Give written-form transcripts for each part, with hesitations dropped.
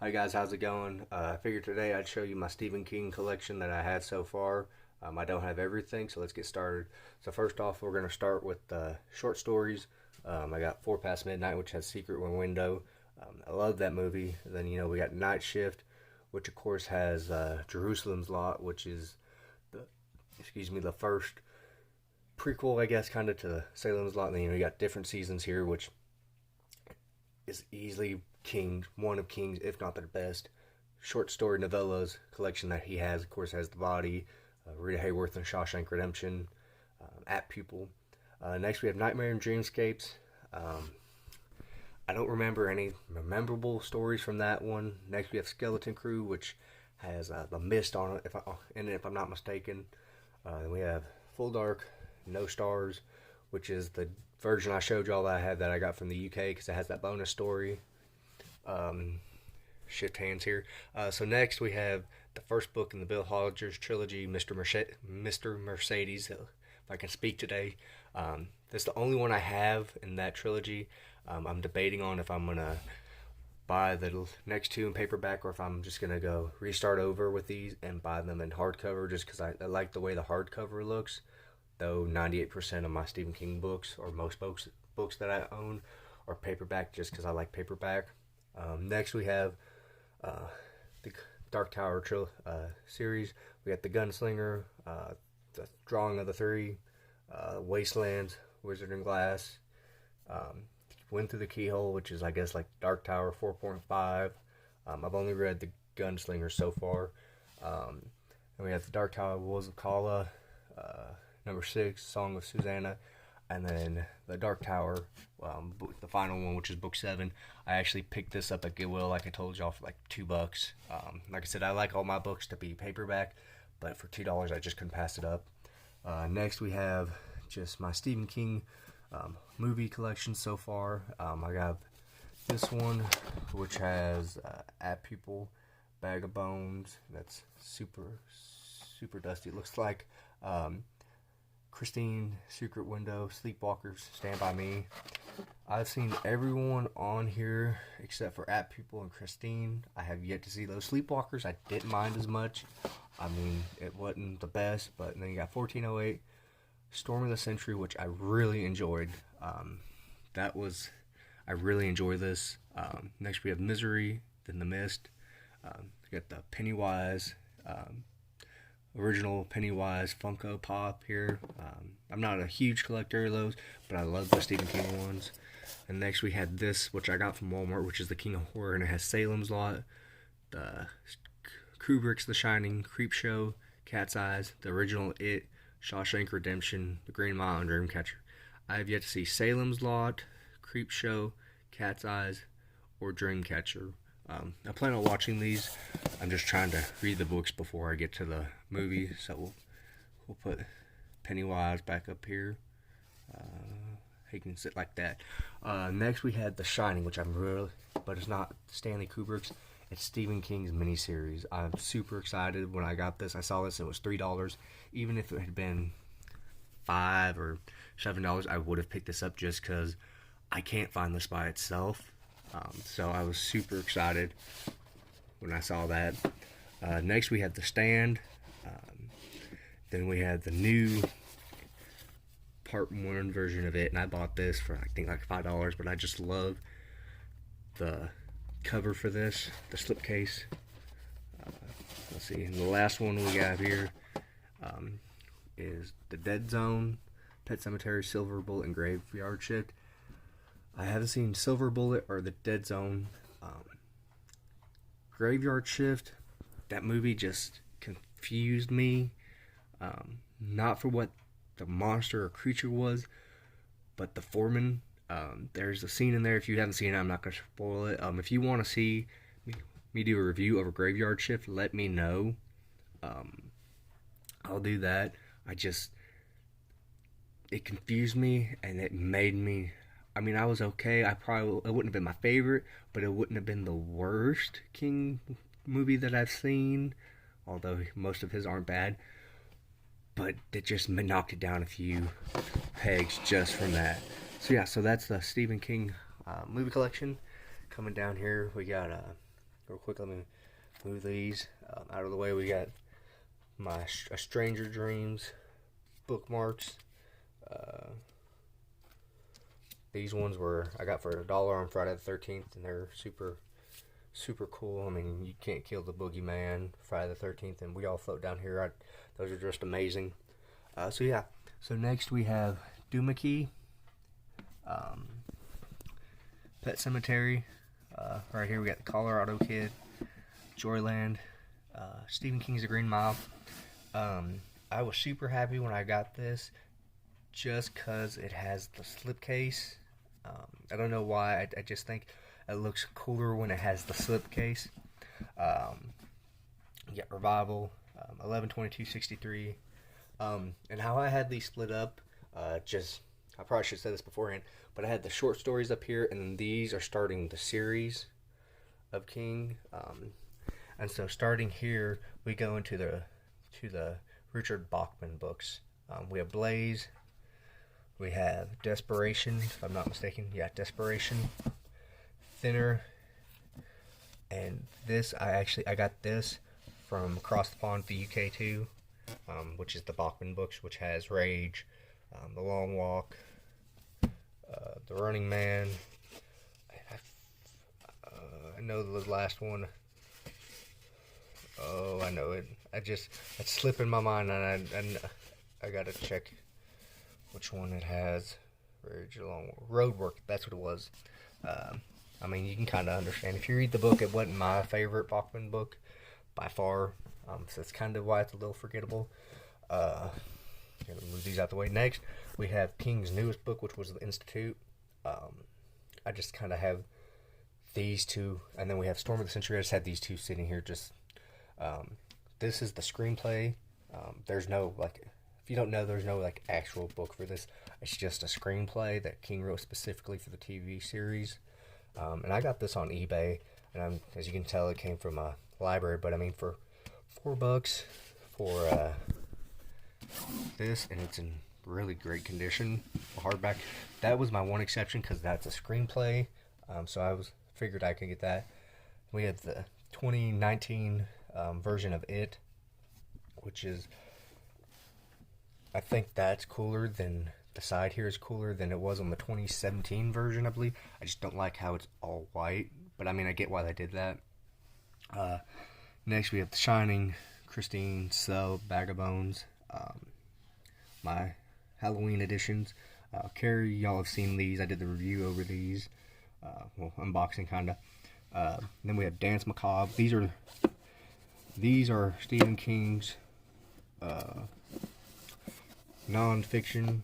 Hi guys, how's it going? I figured today I'd show you my Stephen King collection that I had so far. I don't have everything, so let's get started. So first off, we're going to start with short stories. I got Four Past Midnight, which has Secret Window. I love that movie. Then we got Night Shift, which of course has Jerusalem's Lot, which is the first prequel, I guess, kind of to Salem's Lot. And then we got different seasons here, which is easily King, one of King's, if not the best, short story novellas collection that he has. Of course, has The Body, Rita Hayworth and Shawshank Redemption, At Pupil. Next, we have Nightmare and Dreamscapes. I don't remember any memorable stories from that one. Next, we have Skeleton Crew, which has The Mist on it, if I'm not mistaken. Then we have Full Dark, No Stars, which is the version I showed y'all that I had that I got from the UK because it has that bonus story. Shift hands here. So next we have the first book in the Bill Hodgers trilogy, Mr. Mercedes. If I can speak today, that's the only one I have in that trilogy. I'm debating on if I'm gonna buy the next two in paperback or if I'm just gonna go restart over with these and buy them in hardcover, just because I like the way the hardcover looks. Though 98% of my Stephen King books, or most books that I own, are paperback, just because I like paperback. Next we have the Dark Tower series. We got The Gunslinger, The Drawing of the Three, Wastelands, Wizard and Glass, Went Through the Keyhole, which is I guess like Dark Tower 4.5. I've only read The Gunslinger so far. And we have The Dark Tower Wolves of Kala, number 6, Song of Susanna, and then The Dark Tower, the final one, which is book 7. I actually picked this up at Goodwill, like I told y'all, for like $2. Like I said, I like all my books to be paperback, but for $2, I just couldn't pass it up. Next, we have just my Stephen King movie collection so far. I got this one, which has At Pupil, Bag of Bones. That's super dusty. It looks like Christine, Secret Window, Sleepwalkers, Stand By Me. I've seen everyone on here except for At Pupil and Christine. I have yet to see those. Sleepwalkers I didn't mind as much. I mean, it wasn't the best, but then you got 1408, Storm of the Century, which I really enjoyed. I really enjoy this. Next we have Misery, then The Mist. We got the Pennywise, original Pennywise Funko Pop here. I'm not a huge collector of those, but I love the Stephen King ones. And next we had this, which I got from Walmart, which is the King of Horror, and it has Salem's Lot, the Kubrick's The Shining, Creepshow, Cat's Eyes, the original It, Shawshank Redemption, The Green Mile, and Dreamcatcher. I have yet to see Salem's Lot, Creepshow, Cat's Eyes, or Dreamcatcher. I plan on watching these. I'm just trying to read the books before I get to the movie, so we'll put Pennywise back up here. He can sit like that. Next we had The Shining, which but it's not Stanley Kubrick's. It's Stephen King's miniseries. I'm super excited when I got this. I saw this, it was $3. Even if it had been $5 or $7, I would have picked this up just because I can't find this by itself. So I was super excited when I saw that. Next we had The Stand. Then we had the new part 1 version of it, and I bought this for I think like $5, but I just love the cover for this, the slipcase. Let's see, and the last one we got here is The Dead Zone, Pet Cemetery, Silver Bullet, and Graveyard Shift. I haven't seen Silver Bullet or The Dead Zone. Graveyard Shift, that movie just confused me. Not for what the monster or creature was, but the foreman. There's a scene in there. If you haven't seen it, I'm not going to spoil it. If you want to see me do a review of a Graveyard Shift, let me know. I'll do that. It confused me, and it made me, I mean, I was okay. It wouldn't have been my favorite, but it wouldn't have been the worst King movie that I've seen, although most of his aren't bad. But it just knocked it down a few pegs just from that. So that's the Stephen King movie collection. Coming down here, we got real quick, let me move these out of the way. We got my A Stranger Dreams bookmarks. These ones I got for $1 on Friday the 13th, and they're super cool. I mean, you can't kill the boogeyman, Friday the 13th, and we all float down here. Those are just amazing. So yeah, so next we have Doohickey, Pet Cemetery. Right here we got the Colorado Kid, Joyland, Stephen King's The Green Mile. I was super happy when I got this, just because it has the slipcase. I don't know why, I just think it looks cooler when it has the slipcase. You got Revival, 11/22/63. And how I had these split up, I probably should have said this beforehand, but I had the short stories up here, and these are starting the series of King. And so starting here, we go into the Richard Bachman books. We have Blaze, we have Desperation, if I'm not mistaken. Yeah, Desperation, Thinner, and this, I got this from Across the Pond, the UK too, which is the Bachman books, which has Rage, The Long Walk, The Running Man. I know the last one. Oh, I know it. It's slipping my mind, and I gotta check which one it has. Rage, Long Roadwork. That's what it was. I mean, you can kind of understand. If you read the book, it wasn't my favorite Bachman book by far. So that's kind of why it's a little forgettable. Gonna move these out the way. Next, we have King's newest book, which was The Institute. I just kind of have these two, and then we have Storm of the Century. I just had these two sitting here. This is the screenplay. There's no, if you don't know, there's no actual book for this. It's just a screenplay that King wrote specifically for the TV series. And I got this on eBay, and as you can tell, it came from a library. But I mean, for $4 for this, and it's in really great condition, hardback. That was my one exception, because that's a screenplay. So I figured I could get that. We have the 2019 version of It, which is, I think that's cooler than the side here is cooler than it was on the 2017 version, I believe. I just don't like how it's all white, but I mean, I get why they did that. Next we have The Shining, Christine, Cell, Bag of Bones, my Halloween editions. Carrie, y'all have seen these. I did the review over these, unboxing kinda. Then we have Dance Macabre. These are Stephen King's non-fiction,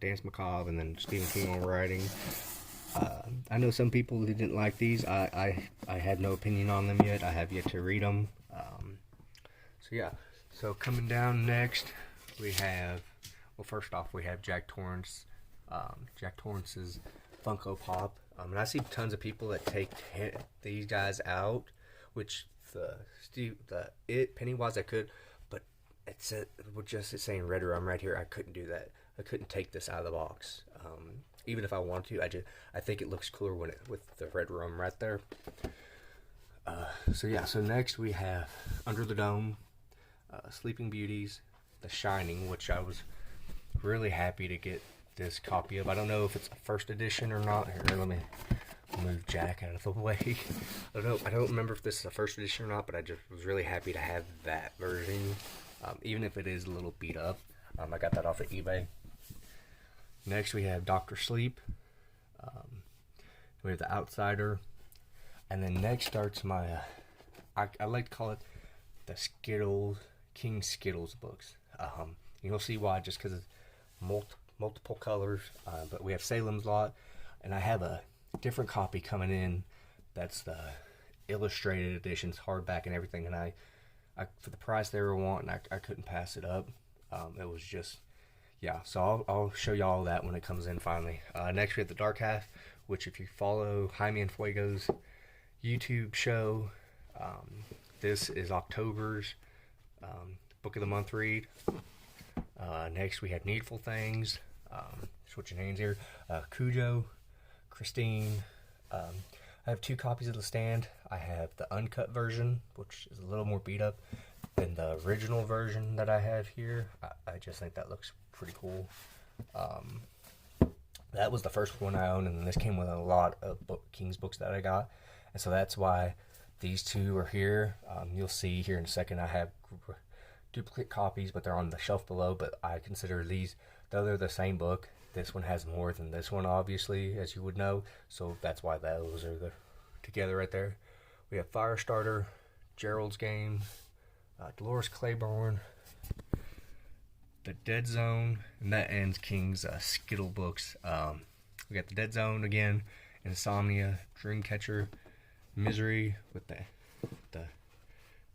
Dance Macabre, and then Stephen King on writing. I know some people who didn't like these. I had no opinion on them yet. I have yet to read them. So yeah. So coming down next, we have, first off, we have Jack Torrance. Jack Torrance's Funko Pop. And I see tons of people that take these guys out, which Pennywise I could, but it's saying Red Rum right here. I couldn't do that. I couldn't take this out of the box. Even if I wanted to, I think it looks cooler with the Red Rum right there. So yeah. So next we have Under the Dome, Sleeping Beauties, The Shining, which I was really happy to get this copy of. I don't know if it's a first edition or not. Here, let me move Jack out of the way. I don't remember if this is a first edition or not, but I just was really happy to have that version, even if it is a little beat up. I got that off of eBay. Next we have Dr. Sleep. We have The Outsider, and then next starts my I like to call it the King Skittles books. You'll see why, just because it's multiple colors. But we have Salem's Lot, and I have a different copy coming in. That's the illustrated editions, hardback and everything. And I for the price they were wanting, I couldn't pass it up. It was just, yeah. So I'll show you all that when it comes in finally. Next we have The Dark Half, which if you follow Jaime and Fuego's YouTube show, this is October's book of the month read. Next we have Needful Things, switching hands here, Cujo, Christine. I have 2 copies of The Stand. I have the uncut version, which is a little more beat up than the original version that I have here. I just think that looks pretty cool. That was the first one I owned, and then this came with a lot of King's books that I got, and so that's why these two are here. You'll see here in a second I have duplicate copies, but they're on the shelf below, but I consider these, though they're the same book, this one has more than this one, obviously, as you would know, so that's why those are together right there. We have Firestarter, Gerald's Game, Dolores Claiborne, The Dead Zone, and that ends King's Skittle books. We got The Dead Zone again, Insomnia, Dreamcatcher, Misery with the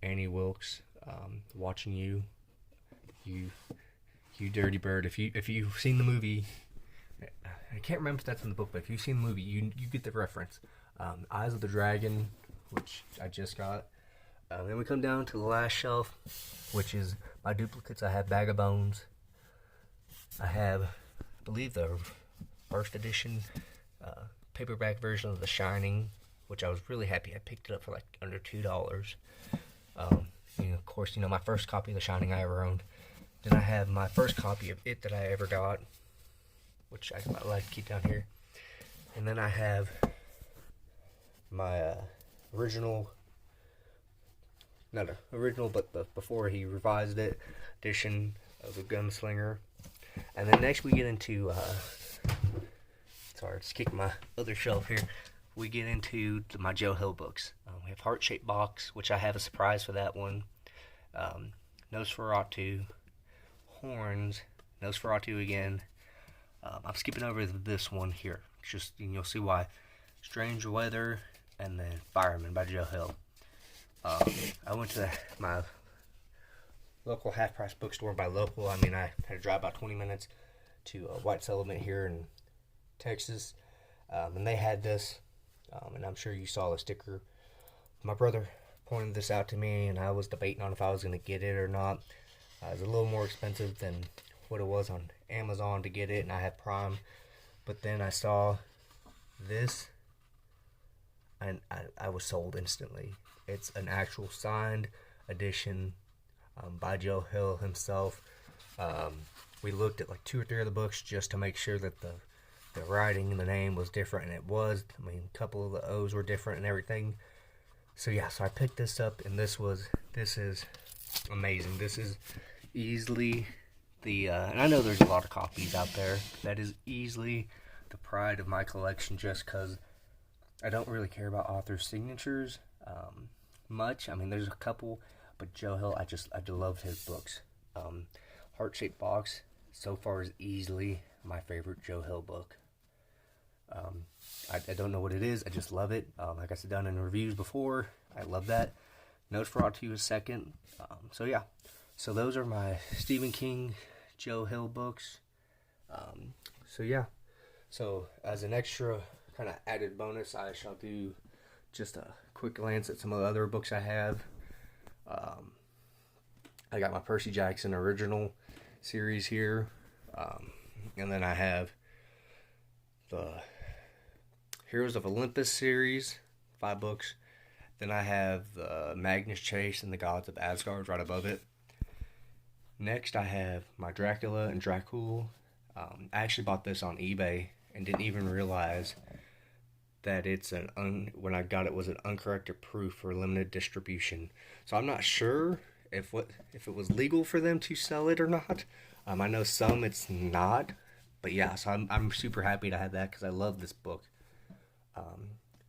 Annie Wilkes, Watching You, you dirty bird. If you've seen the movie, I can't remember if that's in the book, but if you've seen the movie, you get the reference. Eyes of the Dragon, which I just got. Then we come down to the last shelf, which is my duplicates. I have Bag of Bones. I have, I believe, the first edition paperback version of The Shining, which I was really happy. I picked it up for like under $2. Of course, my first copy of The Shining I ever owned. Then I have my first copy of It that I ever got, which I like to keep down here. And then I have my original, not original, but before he revised it, edition of The Gunslinger. And then next we get into, sorry, just kicking my other shelf here. We get into my Joe Hill books. We have Heart-Shaped Box, which I have a surprise for that one. Nosferatu, Horns, Nosferatu again. I'm skipping over this one here, just you'll see why. Strange Weather, and then Fireman by Joe Hill. I went to my local half-price bookstore. By local, I mean I had to drive about 20 minutes to White Settlement here in Texas, and they had this, and I'm sure you saw the sticker. My brother pointed this out to me, and I was debating on if I was going to get it or not. It was a little more expensive than what it was on Amazon to get it, and I had Prime. But then I saw this, and I was sold instantly. It's an actual signed edition by Joe Hill himself. We looked at like 2 or 3 of the books just to make sure that the writing and the name was different, and it was. I mean, a couple of the O's were different and everything. So yeah, so I picked this up, and this is amazing. This is easily and I know there's a lot of copies out there. That is easily the pride of my collection, just because I don't really care about author signatures much. I mean, there's a couple, but Joe Hill, I love his books. Heart-Shaped Box so far is easily my favorite Joe Hill book. I don't know what it is. I just love it. Like I said down in reviews before, I love that. Nosferatu is second. So yeah. So those are my Stephen King, Joe Hill books. So yeah. So as an extra kind of added bonus, I shall do just a quick glance at some of the other books I have. I got my Percy Jackson original series here. And then I have the Heroes of Olympus series, 5 books. Then I have the Magnus Chase and the Gods of Asgard right above it. Next I have my Dracula and Dracul. I actually bought this on eBay and didn't even realize that it's when I got it was an uncorrected proof for limited distribution. So I'm not sure if it was legal for them to sell it or not. I know some it's not, but yeah, so I'm super happy to have that because I love this book.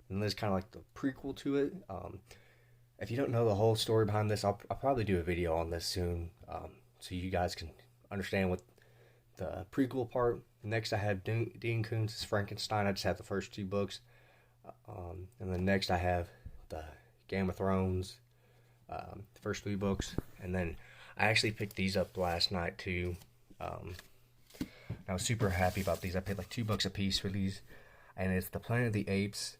And this is kind of like the prequel to it. If you don't know the whole story behind this, I'll probably do a video on this soon, so you guys can understand what the prequel part. Next I have Dean Koontz's Frankenstein. I just have the first 2 books. And then next I have the Game of Thrones, the first 3 books. And then I actually picked these up last night too. I was super happy about these. I paid like $2 a piece for these. And it's the Planet of the Apes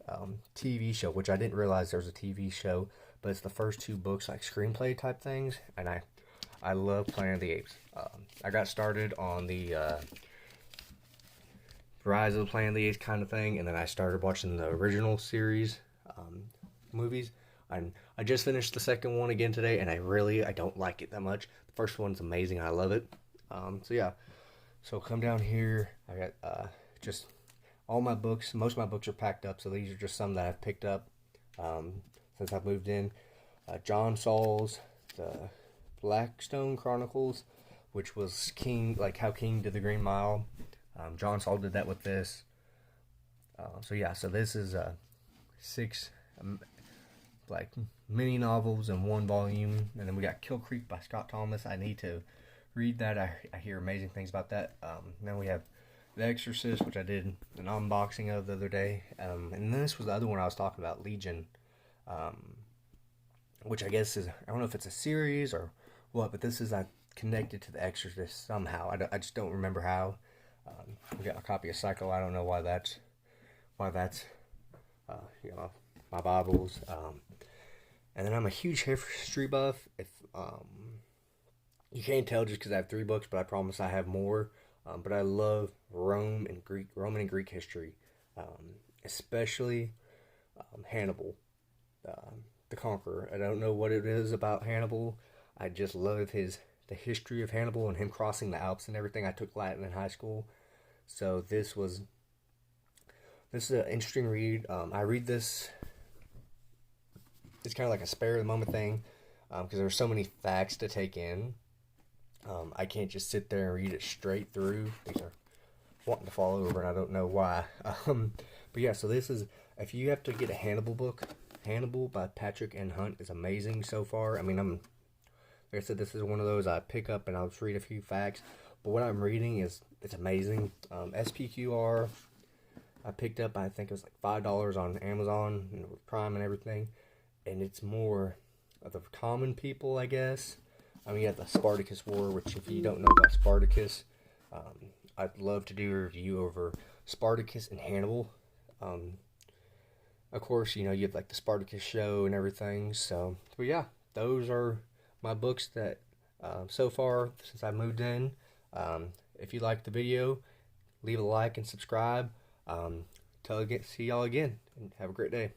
TV show, which I didn't realize there was a TV show. But it's the first 2 books, like screenplay type things. And I love Planet of the Apes. I got started on the Rise of the Planet of the Apes kind of thing. And then I started watching the original series. movies. And I just finished the second one again today, and I don't like it that much. The first one's amazing. I love it. So yeah, so come down here. I got just all my books. Most of my books are packed up, so these are just some that I've picked up um, since I've moved in. John Saul's the Blackstone Chronicles, which was King, like how King did the Green Mile. John Saul did that with this. So yeah, so this is 6 like mini novels in one volume, and then we got Kill Creek by Scott Thomas. I need to read that. I hear amazing things about that. Then we have The Exorcist, which I did an unboxing of the other day, and then this was the other one I was talking about, Legion, which I guess is, I don't know if it's a series or what, but this is connected to The Exorcist somehow. I just don't remember how. We got a copy of Psycho. I don't know why that's my Bibles. And then I'm a huge history buff. If you can't tell just because I have 3 books, but I promise I have more. But I love Roman and Greek history, especially Hannibal, the Conqueror. I don't know what it is about Hannibal. I just love the history of Hannibal and him crossing the Alps and everything. I took Latin in high school, so this is an interesting read. I read this. It's kind of like a spare of the moment thing, because there's so many facts to take in. I can't just sit there and read it straight through. These are wanting to fall over, and I don't know why. But yeah, so this is, if you have to get a Hannibal book, Hannibal by Patrick N. Hunt is amazing so far. I mean, like I said, this is one of those I pick up and I'll just read a few facts. But what I'm reading it's amazing. SPQR, I picked up, I think it was like $5 on Amazon, with Prime and everything. And it's more of the common people, I guess. I mean, you have the Spartacus War, which if you don't know about Spartacus, I'd love to do a review over Spartacus and Hannibal. Of course, you have like the Spartacus show and everything. So, but yeah, those are my books that so far since I moved in. If you liked the video, leave a like and subscribe. See y'all again, and have a great day.